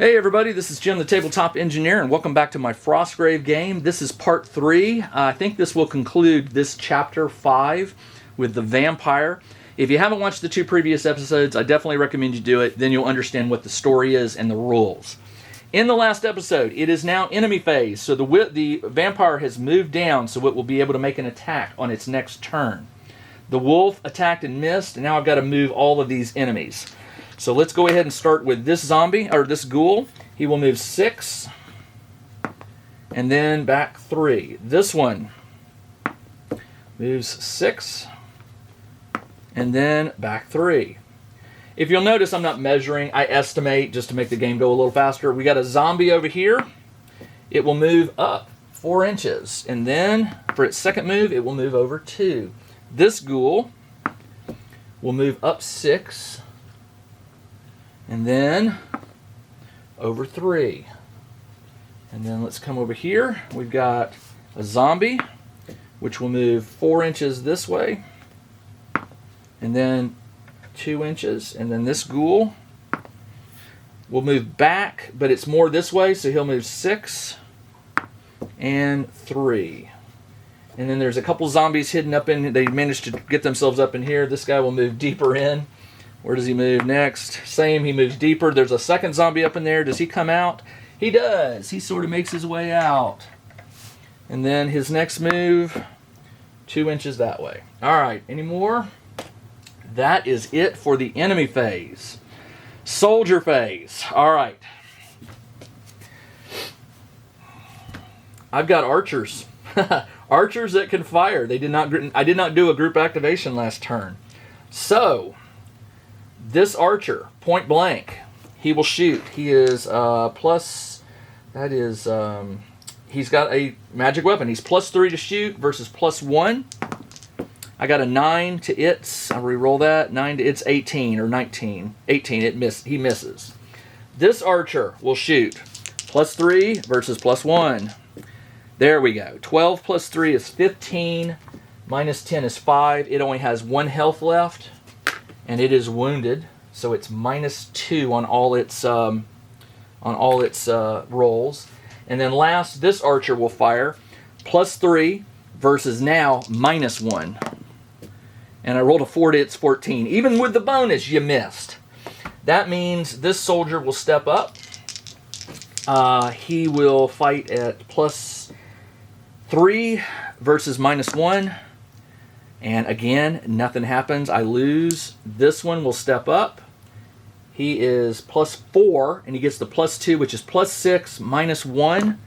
Hey everybody, this is Jim the Tabletop Engineer, and welcome back to my Frostgrave game. This is part 3. I think this will conclude this chapter 5 with the vampire. If you haven't watched the 2 previous episodes, I definitely recommend you do it. Then you'll understand what the story is and the rules. In the last episode, it is now enemy phase, so the vampire has moved down so it will be able to make an attack on its next turn. The wolf attacked and missed, and now I've got to move all of these enemies. So let's go ahead and start with this zombie, or this ghoul. He will move 6, and then back 3. This one moves 6, and then back 3. If you'll notice, I'm not measuring. I estimate just to make the game go a little faster. We got a zombie over here. It will move up 4 inches, and then for its second move, it will move over 2. This ghoul will move up 6, and then over 3. And then let's come over here. We've got a zombie, which will move 4 inches this way, and then 2 inches. And then this ghoul will move back, but it's more this way, so he'll move 6 and 3. And then there's a couple zombies hidden up in, they managed to get themselves up in here. This guy will move deeper in. Where does he move next? Same, he moves deeper. There's a second zombie up in there. Does he come out? He does. He sort of makes his way out. And then his next move, 2 inches that way. All right, any more? That is it for the enemy phase. Soldier phase. All right. I've got archers. Archers that can fire. I did not do a group activation last turn. So this archer, point blank, he will shoot. He is plus, that is, he's got a magic weapon. He's plus 3 to shoot versus plus 1. I got a 9 to its, I'll re-roll that, 9 to its 18 or 19. 18, he misses. This archer will shoot plus 3 versus plus 1. There we go. 12 plus 3 is 15, minus 10 is 5. It only has 1 health left, and it is wounded, so it's minus 2 on all its rolls. And then last, this archer will fire plus 3 versus now minus 1. And I rolled a 4 to its 14. Even with the bonus, you missed. That means this soldier will step up. He will fight at plus 3 versus minus 1. And again, nothing happens. I lose. This one will step up. He is plus 4, and he gets the plus 2, which is plus 6, minus 1.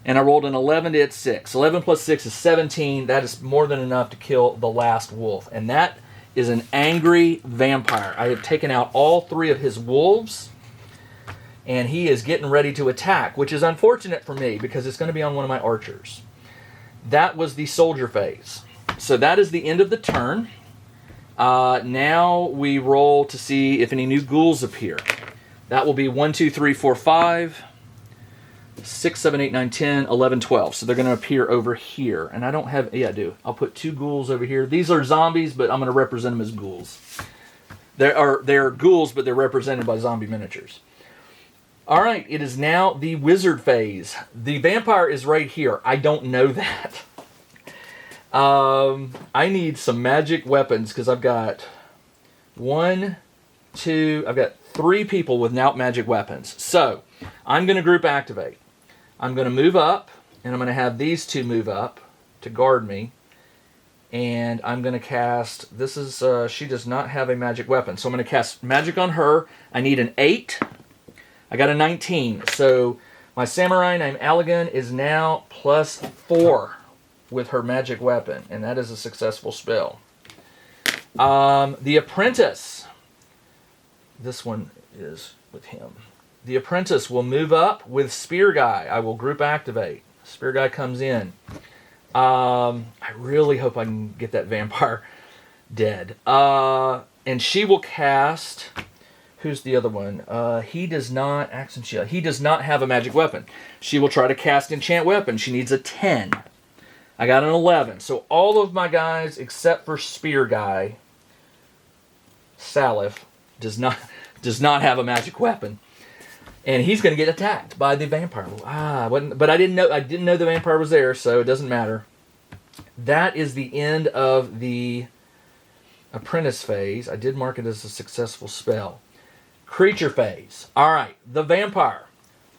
And I rolled an 11 to its 6. 11 plus 6 is 17. That is more than enough to kill the last wolf. And that is an angry vampire. I have taken out all 3 of his wolves, and he is getting ready to attack, which is unfortunate for me because it's going to be on one of my archers. That was the soldier phase. So that is the end of the turn. Now we roll to see if any new ghouls appear. That will be 1, 2, 3, 4, 5, 6, 7, 8, 9, 10, 11, 12. So they're going to appear over here. And I don't have, yeah, I do. I'll put 2 ghouls over here. These are zombies, but I'm going to represent them as ghouls. They're ghouls, but they're represented by zombie miniatures. All right, it is now the wizard phase. The vampire is right here. I don't know that. I need some magic weapons because I've got 1, 2, I've got 3 people without magic weapons. So I'm going to group activate. I'm going to move up, and I'm going to have these 2 move up to guard me. And I'm going to cast, this is, she does not have a magic weapon. So I'm going to cast magic on her. I need an 8. I got a 19. So my samurai named Allegan is now plus 4 with her magic weapon, and that is a successful spell. The apprentice, this one is with him. The apprentice will move up with spear guy. I will group activate. Spear guy comes in. I really hope I can get that vampire dead. And she will cast, who's the other one? He does not, Axe Shield. He does not have a magic weapon. She will try to cast enchant weapon. She needs a 10. I got an 11. So all of my guys, except for Spear Guy, Salif, does not have a magic weapon. And he's going to get attacked by the vampire. But I didn't know the vampire was there, so it doesn't matter. That is the end of the apprentice phase. I did mark it as a successful spell. Creature phase. All right, the vampire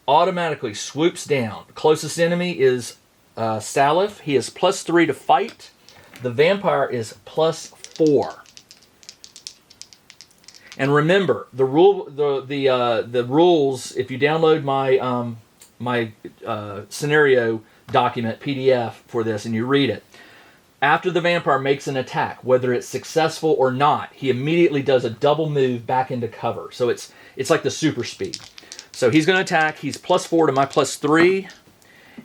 automatically swoops down. The closest enemy is Salif. He is +3 to fight. The vampire is +4. And remember, the rules. If you download my scenario document PDF for this and you read it, after the vampire makes an attack, whether it's successful or not, he immediately does a double move back into cover. So it's like the super speed. So he's going to attack. He's +4 to my +3,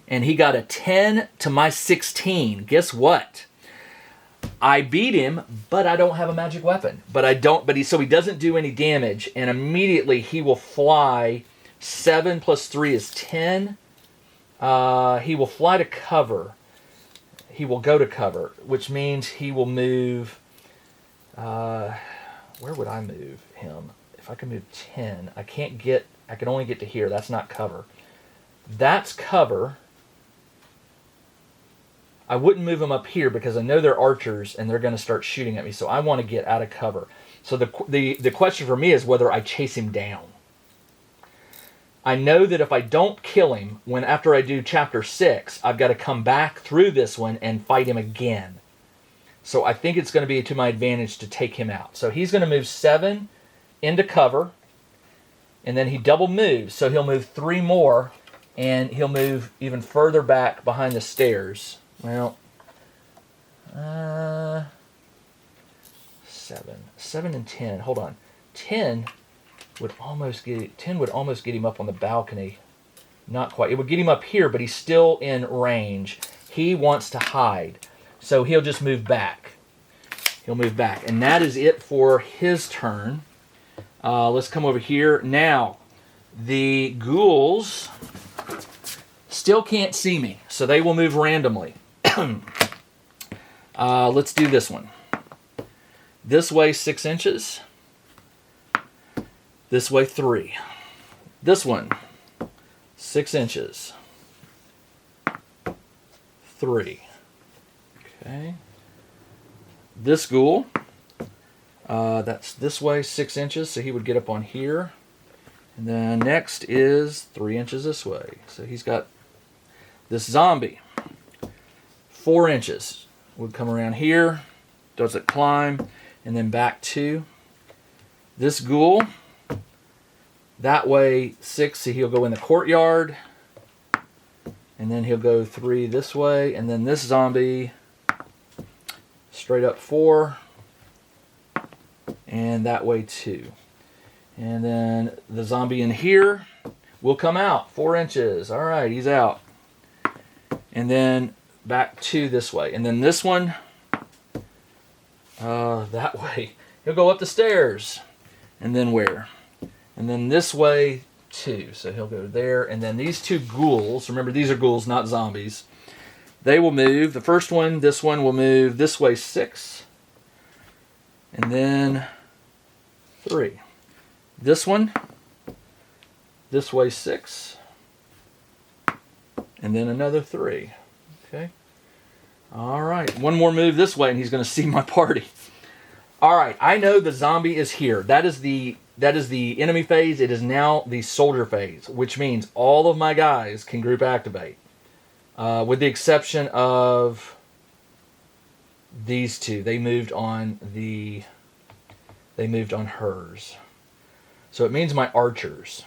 and he got a 10 to my 16. Guess what? I beat him, but I don't have a magic weapon. So he doesn't do any damage, and immediately he will fly. 7 + 3 is 10. He will fly to cover. He will go to cover, which means he will move. Where would I move him? If I can move 10, I can only get to here. That's not cover. That's cover. I wouldn't move them up here because I know they're archers and they're going to start shooting at me. So I want to get out of cover. So the question for me is whether I chase him down. I know that if I don't kill him after I do chapter 6, I've got to come back through this one and fight him again. So I think it's going to be to my advantage to take him out. So he's going to move 7 into cover, and then he double moves. So he'll move 3 more, and he'll move even further back behind the stairs. Well, 7 and 10. Hold on. 10 would almost get him up on the balcony. Not quite. It would get him up here, but he's still in range. He wants to hide. So he'll just move back. He'll move back. And that is it for his turn. Let's come over here. Now, the ghouls still can't see me, so they will move randomly. Let's do this one. This way 6 inches. This way 3. This one 6 inches. 3. Okay. This ghoul, that's this way 6 inches, so he would get up on here. And then next is 3 inches this way. So he's got this zombie. 4 inches would come around here, does it climb, and then back 2. This ghoul, that way 6, so he'll go in the courtyard, and then he'll go 3 this way, and then this zombie straight up 4, and that way 2. And then the zombie in here will come out 4 inches. All right, he's out. And then back 2 this way. And then this one, that way. He'll go up the stairs. And then where? And then this way 2. So he'll go there. And then these 2 ghouls, remember these are ghouls, not zombies. They will move. The first one, this one will move this way 6. And then 3. This one, this way 6. And then another 3. Okay. All right. One more move this way and he's going to see my party. All right. I know the zombie is here. That is the enemy phase. It is now the soldier phase, which means all of my guys can group activate. With the exception of these 2. They moved on hers. So it means my archers.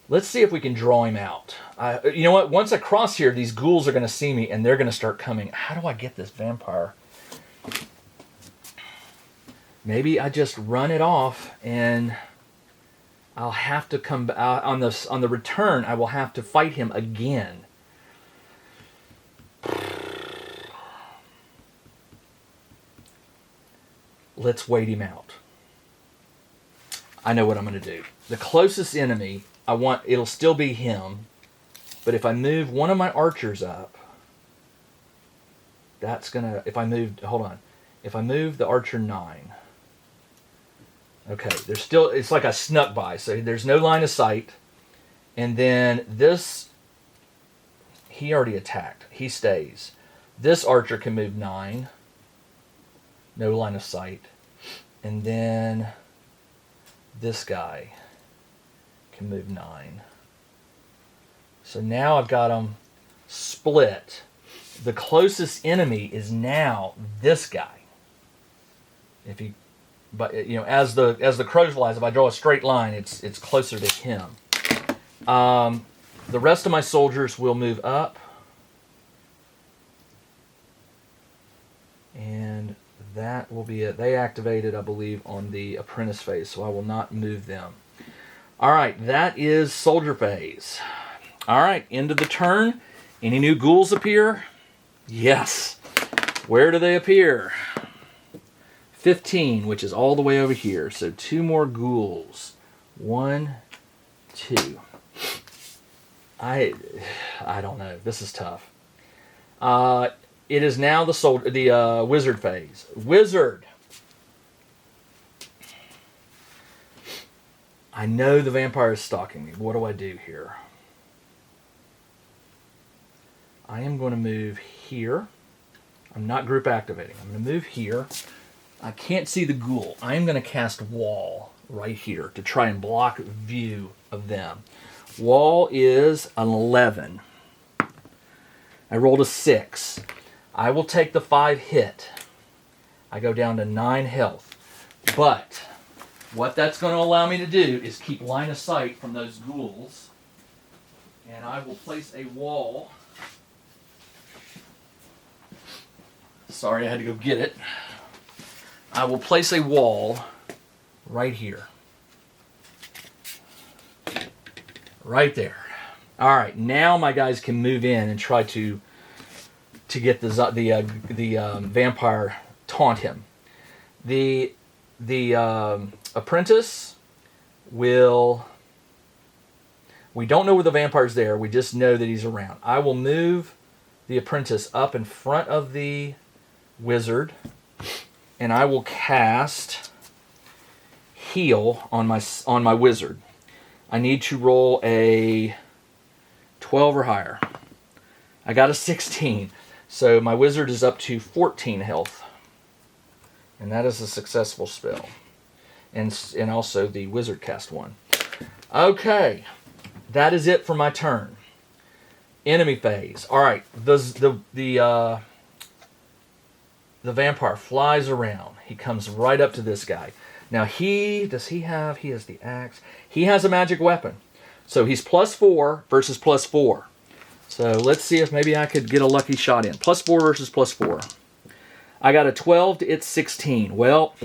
Let's see if we can draw him out. You know what? Once I cross here, these ghouls are going to see me and they're going to start coming. How do I get this vampire? Maybe I just run it off and I'll have to come on the return. I will have to fight him again. Let's wait him out. I know what I'm going to do. The closest enemy, it'll still be him. But if I move one of my archers up, that's going to, if I move the archer 9, Okay, there's still, it's like I snuck by, so there's no line of sight. And then this, he already attacked. He stays. This archer can move 9. No line of sight. And then this guy can move 9. So now I've got them split. The closest enemy is now this guy. If he, but you know, as the crow flies, if I draw a straight line, it's closer to him. The rest of my soldiers will move up, and that will be it. They activated, I believe, on the apprentice phase, so I will not move them. All right, that is soldier phase. All right, end of the turn. Any new ghouls appear? Yes. Where do they appear? 15, which is all the way over here. So 2 more ghouls. 1, 2. I don't know. This is tough. It is now the wizard phase. Wizard. I know the vampire is stalking me. What do I do here? I am going to move here. I'm not group activating. I'm going to move here. I can't see the ghoul. I am going to cast Wall right here to try and block view of them. Wall is an 11. I rolled a 6. I will take the 5 hit. I go down to 9 health. But what that's going to allow me to do is keep line of sight from those ghouls. And I will place a wall. Sorry, I had to go get it. I will place a wall right here. Right there. All right, now my guys can move in and try to get the vampire, taunt him. The apprentice will. We don't know where the vampire's there. We just know that he's around. I will move the apprentice up in front of the wizard, and I will cast heal on my wizard. I need to roll a 12 or higher. I got a 16, so my wizard is up to 14 health, and that is a successful spell. And also the wizard cast 1. Okay, that is it for my turn. Enemy phase. All right, the vampire flies around. He comes right up to this guy. Now he has the axe. He has a magic weapon. So he's +4 versus +4. So let's see if maybe I could get a lucky shot in. +4 versus +4. I got a 12 to its 16. Well,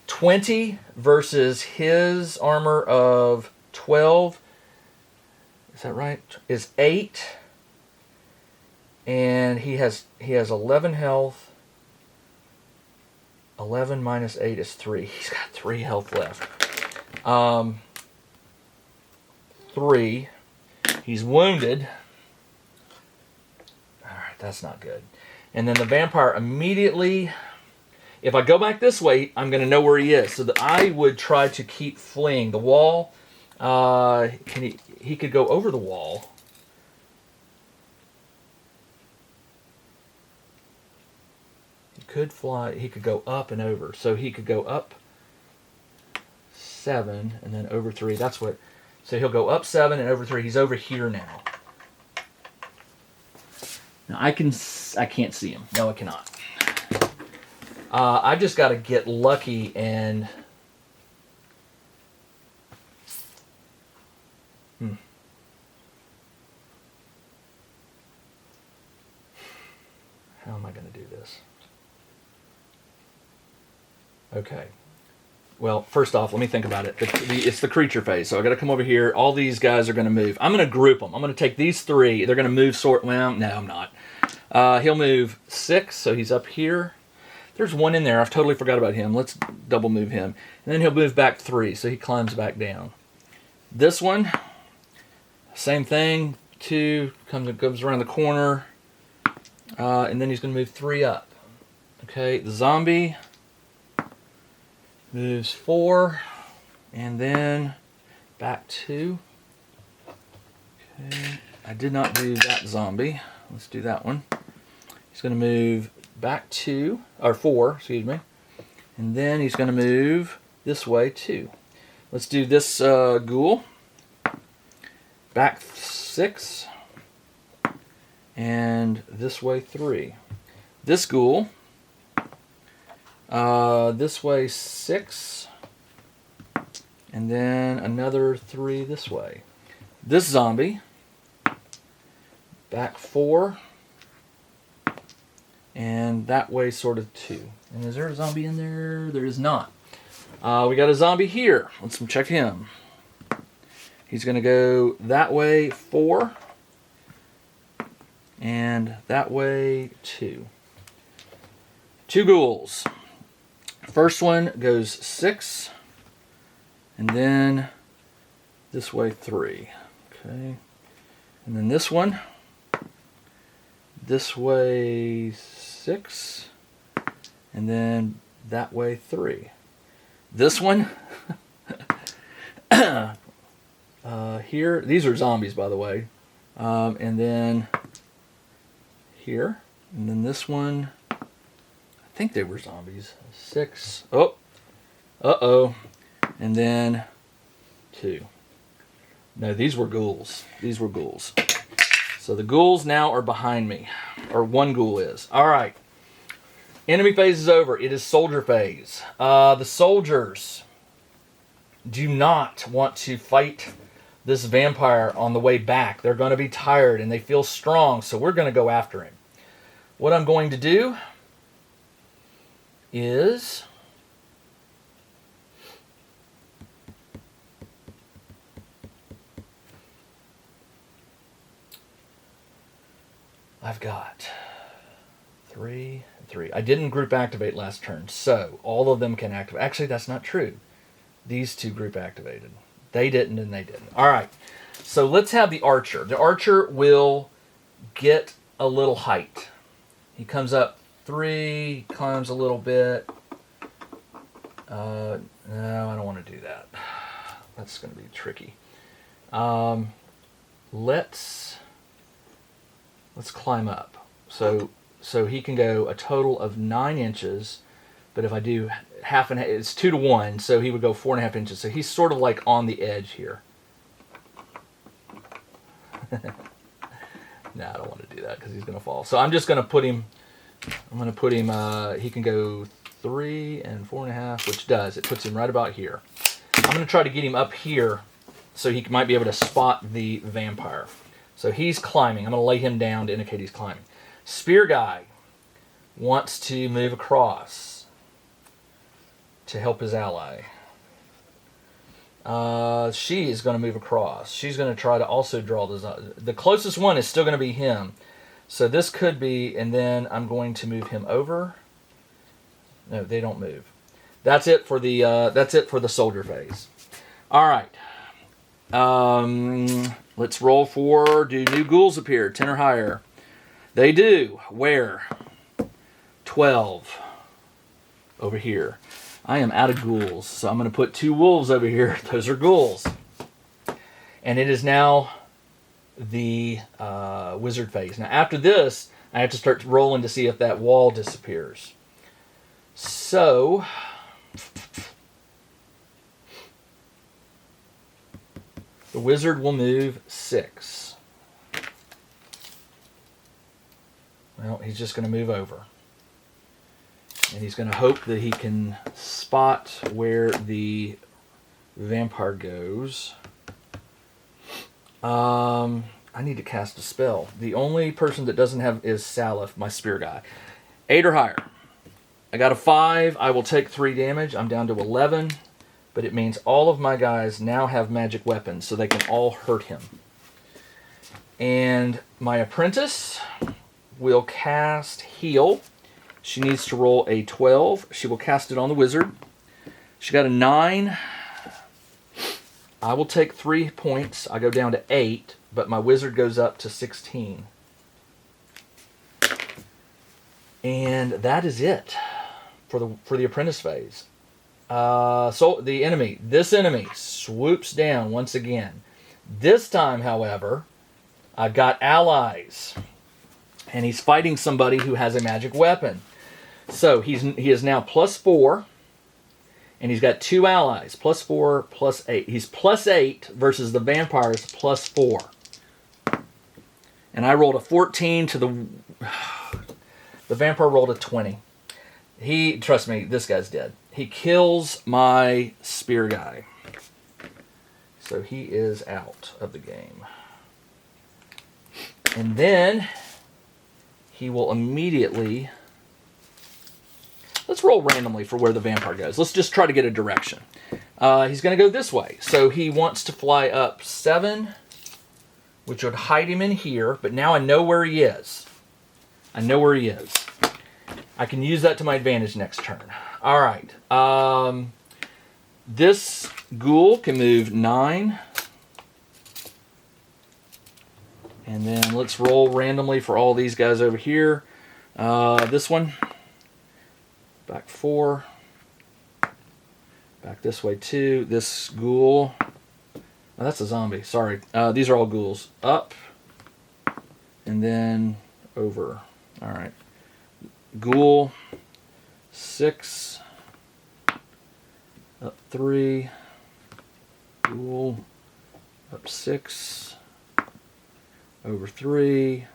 20 versus his armor of 12. Is that right? Is 8. And he has 11 health. 11 minus 8 is 3. He's got 3 health left. 3. He's wounded. Alright, that's not good. And then the vampire immediately... If I go back this way, I'm going to know where he is. So that I would try to keep fleeing. The wall... he could go over the wall. Could fly. He could go up and over. So he could go up 7 and then over 3. That's what. So he'll go up 7 and over 3. He's over here now. Now I can't see him. No, I cannot. I've just got to get lucky and. How am I going to do this? Okay. Well, first off, let me think about it. It's the creature phase, so I got to come over here. All these guys are going to move. I'm going to group them. I'm going to take these 3. They're going to move well, no, I'm not. He'll move 6, so he's up here. There's 1 in there. I've totally forgot about him. Let's double move him. And then he'll move back 3, so he climbs back down. This one, same thing. 2 comes around the corner, and then he's going to move 3 up. Okay, the zombie. Moves 4. And then back 2. Okay. I did not do that zombie. Let's do that one. He's going to move back 2, or 4, excuse me. And then he's going to move this way 2. Let's do this ghoul. Back 6. And this way 3. This ghoul. This way 6. And then another 3 this way. This zombie. Back 4. And that way sort of 2. And is there a zombie in there? There is not. We got a zombie here. Let's check him. He's going to go that way 4. And that way 2. 2 ghouls. First one goes 6. And then this way 3. Okay. And then this one. This way 6. And then that way 3. This one. Here. These are zombies, by the way. And then here. And then this one. I think they were zombies. 6. Oh. Uh-oh. And then 2. No, these were ghouls. These were ghouls. So the ghouls now are behind me. Or one ghoul is. Alright. Enemy phase is over. It is soldier phase. The soldiers do not want to fight this vampire on the way back. They're going to be tired and they feel strong. So we're going to go after him. What I'm going to do is... I've got 3 and 3. I didn't group activate last turn, so all of them can activate. Actually, that's not true. These 2 group activated. They didn't and they didn't. All right, so let's have the archer. The archer will get a little height. He comes up 3, climbs a little bit. No, I don't want to do that. That's going to be tricky. Let's climb up. So he can go a total of 9 inches, but if I do half and half, it's 2 to 1, so he would go 4.5 inches. So he's sort of like on the edge here. No, I don't want to do that because he's going to fall. So I'm just going to put him. He can go 3 and 4.5, which does. It puts him right about here. I'm going to try to get him up here so he might be able to spot the vampire. So he's climbing. I'm going to lay him down to indicate he's climbing. Spear guy wants to move across to help his ally. She is going to move across. She's going to try to also draw the closest one is still going to be him. So this could be, and then I'm going to move him over. No, they don't move. That's it for the soldier phase. All right. Let's roll for, do new ghouls appear? 10 or higher. They do. Where? 12. Over here. I am out of ghouls, so I'm going to put 2 wolves over here. Those are ghouls. And it is now the wizard phase. Now after this, I have to start rolling to see if that wall disappears. So... the wizard will move 6. Well, he's just going to move over. And he's going to hope that he can spot where the vampire goes. I need to cast a spell. The only person that doesn't have is Salif, my spear guy. 8 or higher. I got a 5. I will take 3 damage. I'm down to 11. But it means all of my guys now have magic weapons, so they can all hurt him. And my apprentice will cast Heal. She needs to roll a 12. She will cast it on the wizard. She got a 9. I will take 3 points. I go down to 8, but my wizard goes up to 16. And that is it for the apprentice phase. So the enemy, this enemy swoops down once again. This time, however, I've got allies, and he's fighting somebody who has a magic weapon. So he is now +4, and he's got 2 allies, +4, +8. He's +8 versus the vampires +4. And I rolled a 14 to the vampire rolled a 20. Trust me, this guy's dead. He kills my spear guy. So he is out of the game. And then he will immediately... Let's roll randomly for where the vampire goes. Let's just try to get a direction. He's going to go this way. So he wants to fly up 7, which would hide him in here. But now I know where he is. I know where he is. I can use that to my advantage next turn. All right. This ghoul can move 9. And then let's roll randomly for all these guys over here. This one. Back 4. Back this way 2. This ghoul. Oh, that's a zombie. Sorry. These are all ghouls. Up. And then over. All right. Ghoul. 6. Up 3. Ghoul. Up 6. Over 3.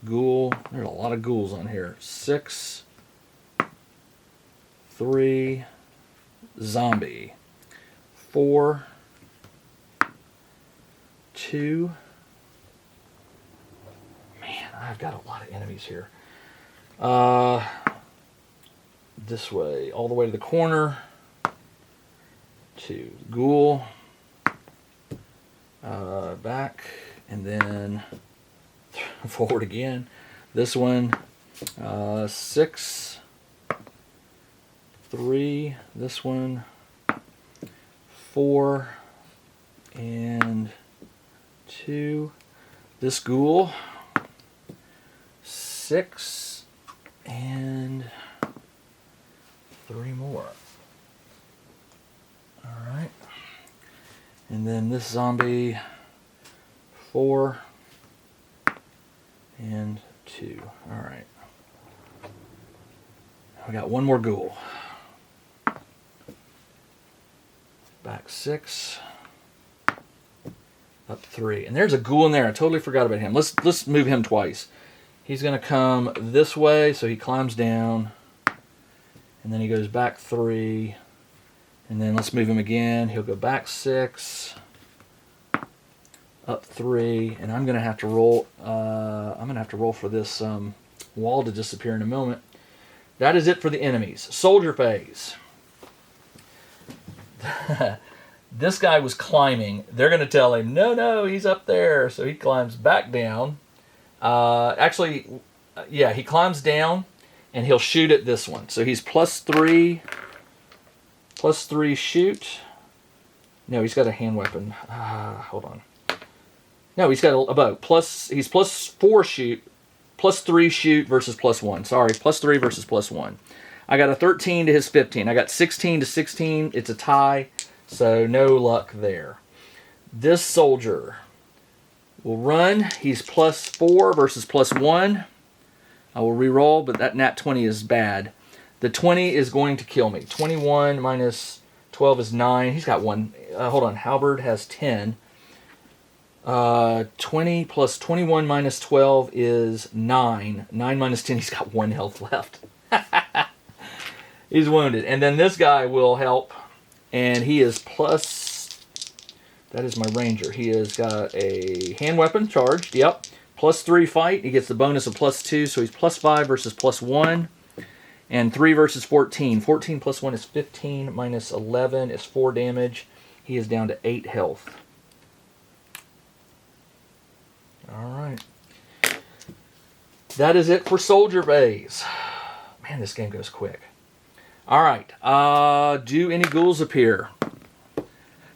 Ghoul. There's a lot of ghouls on here. 6. 3. Zombie. 4. 2. Man, I've got a lot of enemies here. This way, all the way to the corner. 2. Ghoul. Back. And then forward again. This one. 6. 3. This one. 4. And 2. This ghoul. 6. And 3 more. Alright. And then this zombie. 4. And 2. Alright. We got one more ghoul. Back 6. Up 3. And there's a ghoul in there. I totally forgot about him. Let's move him twice. He's going to come this way, so he climbs down. And then he goes back 3. And then let's move him again. He'll go back 6. Up 3. And I'm going to have to roll. I'm going to have to roll for this wall to disappear in a moment. That is it for the enemies. Soldier phase. This guy was climbing. They're going to tell him, no, he's up there. So he climbs back down. He climbs down, and he'll shoot at this one. So he's +3 shoot. No, he's got a hand weapon. Hold on. No, he's got a bow. He's +4 shoot, +3 shoot versus +1. Sorry, +3 versus +1. I got a 13 to his 15. I got 16 to 16. It's a tie, so no luck there. This soldier will run. He's +4 versus +1. I will re-roll, but that nat 20 is bad. The 20 is going to kill me. 21 minus 12 is 9. He's got 1. Hold on. Halberd has 10. 20 plus 21 minus 12 is 9. 9 minus 10, he's got 1 health left. He's wounded. And then this guy will help. And he is plus... That is my ranger. He has got a hand weapon charged. Yep. +3 fight. He gets the bonus of +2. So he's +5 versus +1. And 3 versus 14. 14 plus 1 is 15. Minus 11 is 4 damage. He is down to 8 health. Alright. That is it for Soldier Phase. Man, this game goes quick. Alright. Do any ghouls appear?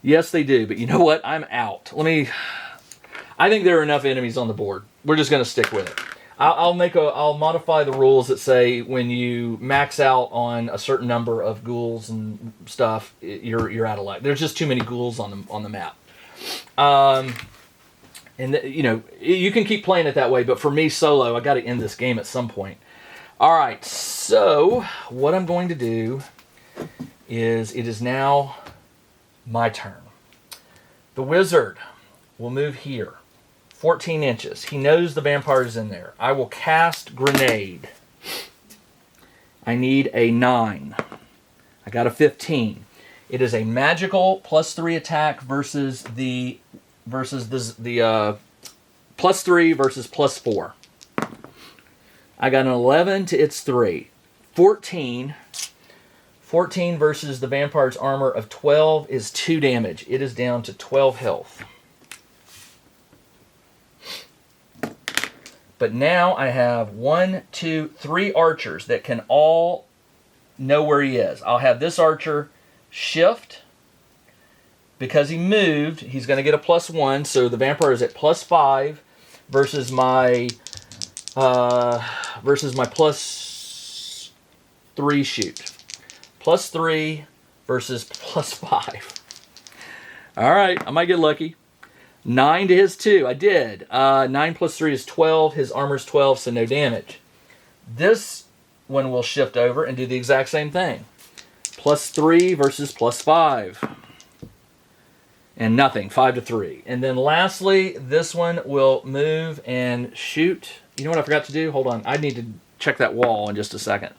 Yes, they do. But you know what? I'm out. I think there are enough enemies on the board. We're just going to stick with it. I'll modify the rules that say when you max out on a certain number of ghouls and stuff, you're out of luck. There's just too many ghouls on the map. You can keep playing it that way, but for me solo, I got to end this game at some point. All right, so what I'm going to do is it is now my turn. The wizard will move here, 14 inches. He knows the vampire is in there. I will cast Grenade. I need a 9. I got a 15. It is a magical +3 attack versus the +3 versus +4. I got an 11 to its 3. 14 versus the vampire's armor of 12 is 2 damage. It is down to 12 health. But now I have 1, 2, 3 archers that can all know where he is. I'll have this archer shift. Because he moved, he's going to get a +1. So the vampire is at +5 versus my +3 shoot. +3 versus +5. All right, I might get lucky. 9 to his 2. I did. 9 + 3 is 12. His armor's 12, so no damage. This one will shift over and do the exact same thing. +3 versus +5. And nothing. 5 to 3. And then lastly, this one will move and shoot. You know what I forgot to do? Hold on. I need to check that wall in just a second.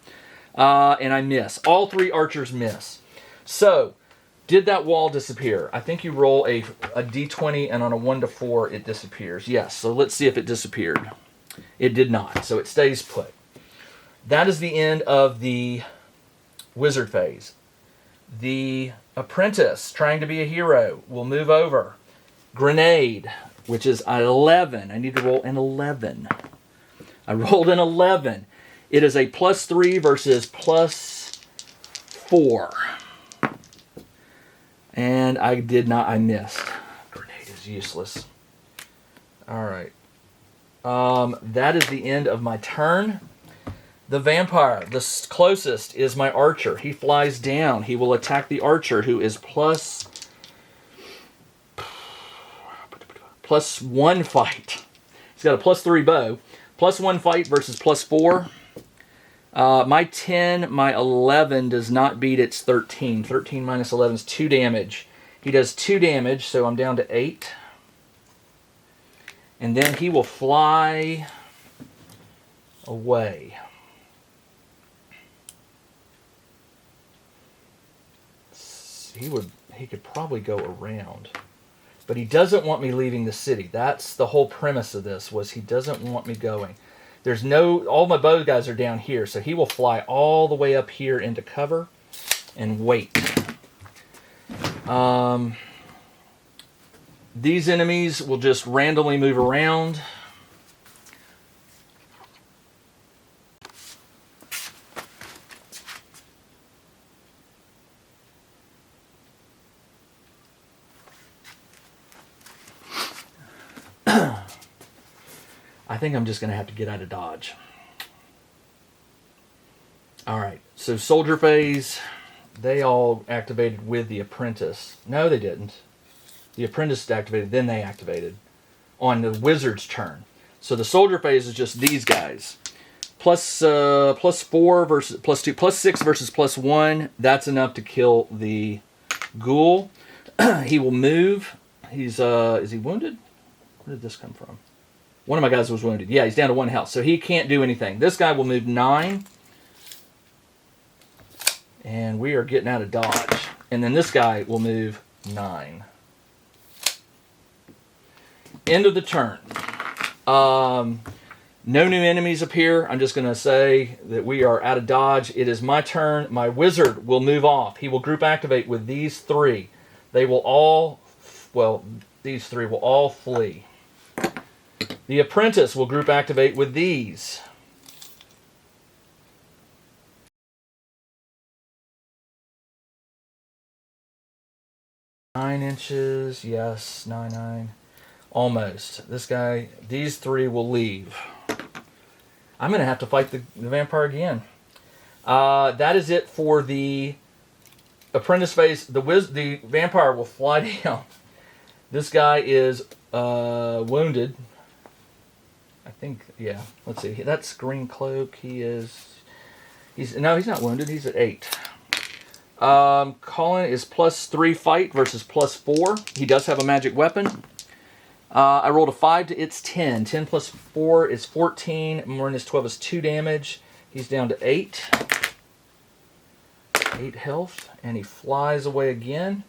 And I miss. All 3 archers miss. So, did that wall disappear? I think you roll a d20 and on a 1 to 4 it disappears. Yes. So let's see if it disappeared. It did not. So it stays put. That is the end of the wizard phase. The apprentice, trying to be a hero, will move over. Grenade, which is an 11. I need to roll an 11. I rolled an 11. It is a +3 versus +4. And I missed. Grenade is useless. All right. That is the end of my turn. The vampire, the closest, is my archer. He flies down. He will attack the archer, who is +1 fight. He's got a +3 bow. +1 fight versus +4. My 10, my 11 does not beat its 13. 13 minus 11 is 2 damage. He does 2 damage, so I'm down to 8. And then he will fly away. He could probably go around. But he doesn't want me leaving the city. That's the whole premise of this, was he doesn't want me going. All my bow guys are down here, so he will fly all the way up here into cover and wait. These enemies will just randomly move around. I think I'm just going to have to get out of dodge. Alright, so soldier phase, they all activated with the apprentice. No, they didn't. The apprentice activated, then they activated on the wizard's turn. So the soldier phase is just these guys. +4 versus +2, +6 versus +1. That's enough to kill the ghoul. He will move. Is he wounded? Where did this come from? One of my guys was wounded. Yeah, he's down to 1 health, so he can't do anything. This guy will move 9. And we are getting out of dodge. And then this guy will move 9. End of the turn. No new enemies appear. I'm just going to say that we are out of dodge. It is my turn. My wizard will move off. He will group activate with these 3. They will all, these 3 will all flee. The apprentice will group activate with these. Nine inches, yes, 9. Almost. This guy, these 3 will leave. I'm going to have to fight the vampire again. That is it for the apprentice phase. The vampire will fly down. This guy is wounded. I think, yeah. Let's see. That's green cloak. He's not wounded. He's at 8. Colin is +3 fight versus +4. He does have a magic weapon. I rolled a 5 to its 10. 10 plus 4 is 14. Minus 12 is 2 damage. He's down to 8. 8 health. And he flies away again.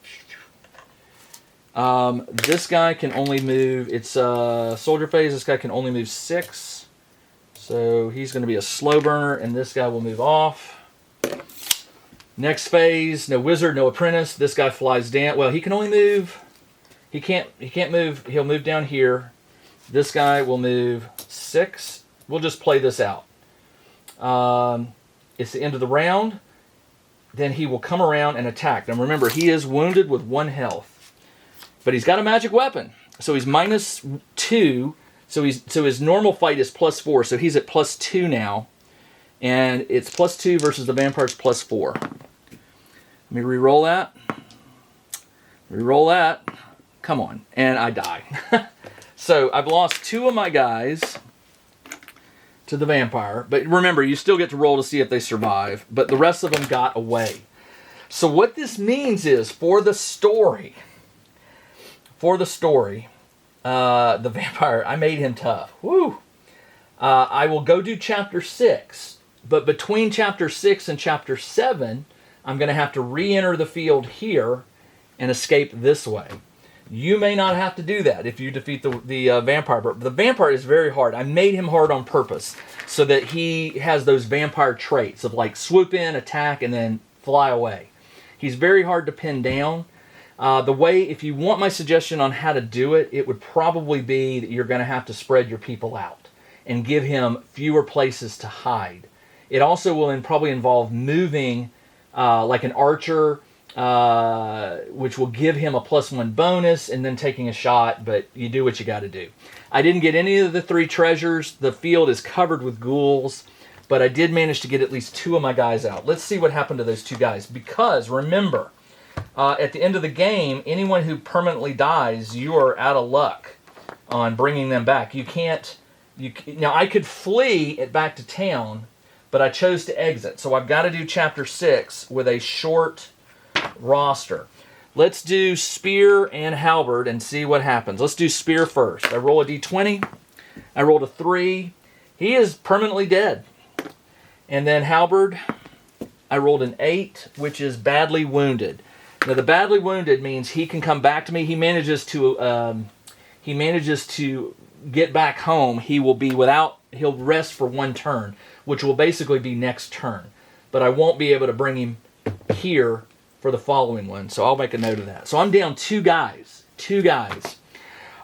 This guy can only move, it's soldier phase, this guy can only move 6. So he's going to be a slow burner, and this guy will move off. Next phase, no wizard, no apprentice. This guy flies down. Well, he can only move, he can't move, he'll move down here. This guy will move 6. We'll just play this out. It's the end of the round. Then he will come around and attack. Now remember, he is wounded with 1 health. But he's got a magic weapon, so he's -2. So his normal fight is +4. So he's at +2 now, and it's +2 versus the vampire's +4. Let me re-roll that. Re-roll that. Come on, and I die. So I've lost 2 of my guys to the vampire. But remember, you still get to roll to see if they survive. But the rest of them got away. So what this means is, for the story. The vampire, I made him tough. Woo! I will go do chapter 6, but between chapter 6 and chapter 7, I'm going to have to re-enter the field here and escape this way. You may not have to do that if you defeat the vampire, but the vampire is very hard. I made him hard on purpose so that he has those vampire traits of like swoop in, attack, and then fly away. He's very hard to pin down. If you want my suggestion on how to do it, it would probably be that you're going to have to spread your people out and give him fewer places to hide. It also will probably involve moving like an archer, which will give him a +1 bonus, and then taking a shot, but you do what you got to do. I didn't get any of the 3 treasures. The field is covered with ghouls, but I did manage to get at least 2 of my guys out. Let's see what happened to those 2 guys, because remember, at the end of the game, anyone who permanently dies, you are out of luck on bringing them back. Now, I could flee it back to town, but I chose to exit. So I've got to do chapter 6 with a short roster. Let's do spear and halberd and see what happens. Let's do spear first. I roll a d20. I rolled a 3. He is permanently dead. And then halberd, I rolled an 8, which is badly wounded. Now, the badly wounded means he can come back to me. He manages to get back home. He'll rest for 1 turn, which will basically be next turn. But I won't be able to bring him here for the following one. So I'll make a note of that. So I'm down 2 guys. 2 guys.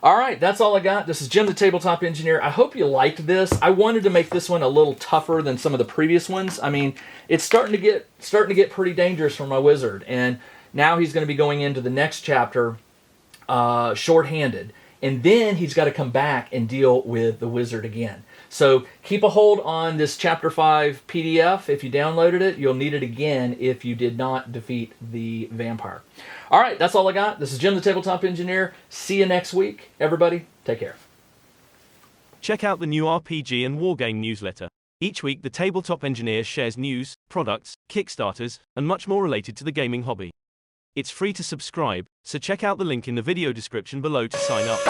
All right, that's all I got. This is Jim the Tabletop Engineer. I hope you liked this. I wanted to make this one a little tougher than some of the previous ones. I mean, it's starting to get pretty dangerous for my wizard, and now he's going to be going into the next chapter short-handed. And then he's got to come back and deal with the wizard again. So keep a hold on this Chapter 5 PDF. If you downloaded it, you'll need it again if you did not defeat the vampire. All right, that's all I got. This is Jim the Tabletop Engineer. See you next week. Everybody, take care. Check out the new RPG and Wargame newsletter. Each week, the Tabletop Engineer shares news, products, Kickstarters, and much more related to the gaming hobby. It's free to subscribe, so check out the link in the video description below to sign up.